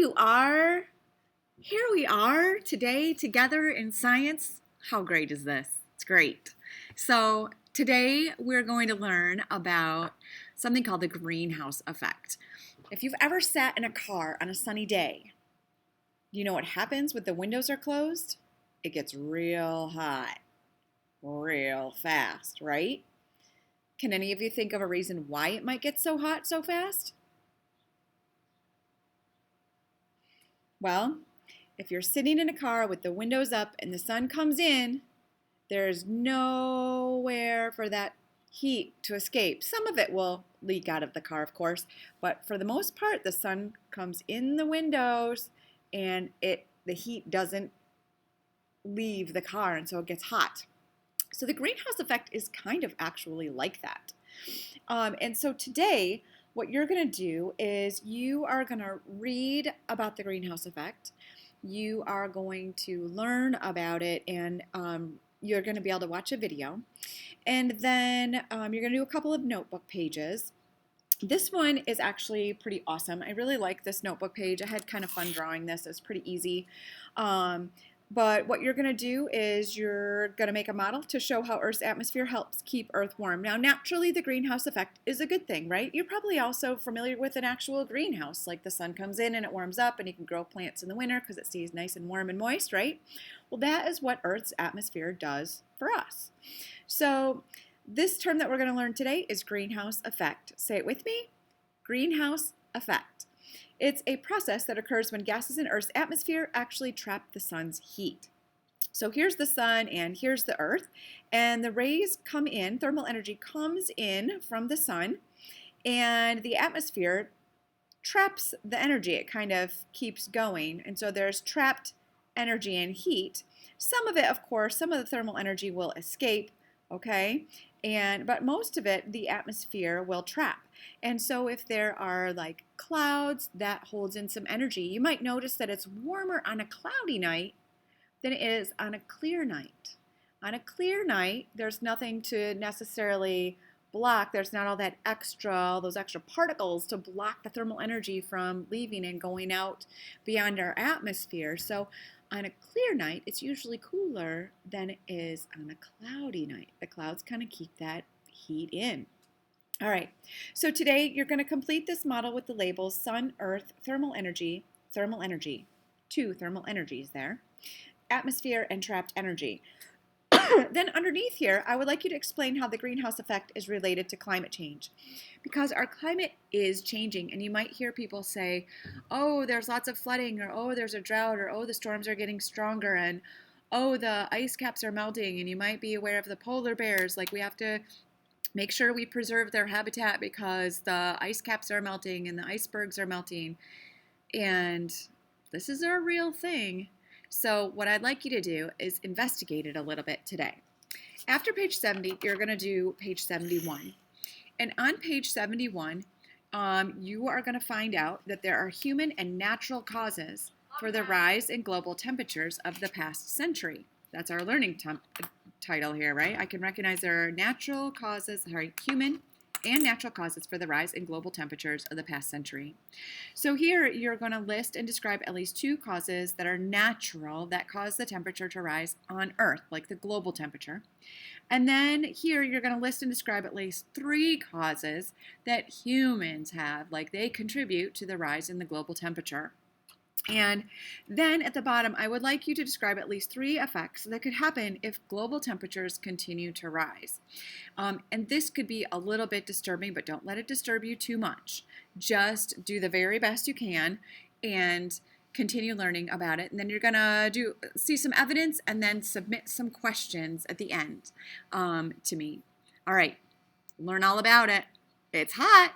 you are. Here we are today together in science. How great is this? It's great. So today we're going to learn about something called the greenhouse effect. If you've ever sat in a car on a sunny day, you know what happens when the windows are closed? It gets real hot, real fast, right? Can any of you think of a reason why it might get so hot so fast? Well, if you're sitting in a car with the windows up and the sun comes in, there's nowhere for that heat to escape. Some of it will leak out of the car, of course, but for the most part, the sun comes in the windows and the heat doesn't leave the car, and so it gets hot. So the greenhouse effect is kind of actually like that. And so today, what you're going to do is you are going to read about the greenhouse effect. You are going to learn about it, and you're going to be able to watch a video. And then you're going to do a couple of notebook pages. This one is actually pretty awesome. I really like this notebook page. I had kind of fun drawing this. It's pretty easy. But what you're going to do is you're going to make a model to show how Earth's atmosphere helps keep Earth warm. Now, naturally, the greenhouse effect is a good thing, right? You're probably also familiar with an actual greenhouse, like the sun comes in and it warms up and you can grow plants in the winter because it stays nice and warm and moist, right? Well, that is what Earth's atmosphere does for us. So this term that we're going to learn today is greenhouse effect. Say it with me. Greenhouse effect. It's a process that occurs when gases in Earth's atmosphere actually trap the sun's heat. So here's the sun and here's the Earth, and the rays come in, thermal energy comes in from the sun, and the atmosphere traps the energy. It kind of keeps going, and so there's trapped energy and heat. Some of it, of course, some of the thermal energy will escape, okay? But most of it, the atmosphere will trap. And so if there are like clouds, that holds in some energy. You might notice that it's warmer on a cloudy night than it is on a clear night. On a clear night, there's nothing to necessarily block. There's not all those extra particles to block the thermal energy from leaving and going out beyond our atmosphere. So on a clear night, it's usually cooler than it is on a cloudy night. The clouds kind of keep that heat in. All right, so today you're going to complete this model with the labels sun, earth, thermal energy, two thermal energies there, atmosphere, and trapped energy. Then underneath here, I would like you to explain how the greenhouse effect is related to climate change. Because our climate is changing, and you might hear people say, oh, there's lots of flooding, or oh, there's a drought, or oh, the storms are getting stronger, and oh, the ice caps are melting, and you might be aware of the polar bears, like we have to make sure we preserve their habitat because the ice caps are melting and the icebergs are melting. And this is a real thing. So what I'd like you to do is investigate it a little bit today. After page 70, you're going to do page 71. And on page 71, you are going to find out that there are human and natural causes for the rise in global temperatures of the past century. That's our learning title here, right? I can recognize there are human and natural causes for the rise in global temperatures of the past century. So here you're going to list and describe at least two causes that are natural that cause the temperature to rise on Earth, like the global temperature. And then here you're going to list and describe at least three causes that humans have, like they contribute to the rise in the global temperature. And then at the bottom, I would like you to describe at least three effects that could happen if global temperatures continue to rise. And this could be a little bit disturbing, but don't let it disturb you too much. Just do the very best you can and continue learning about it. And then you're going to see some evidence and then submit some questions at the end to me. All right, learn all about it. It's hot.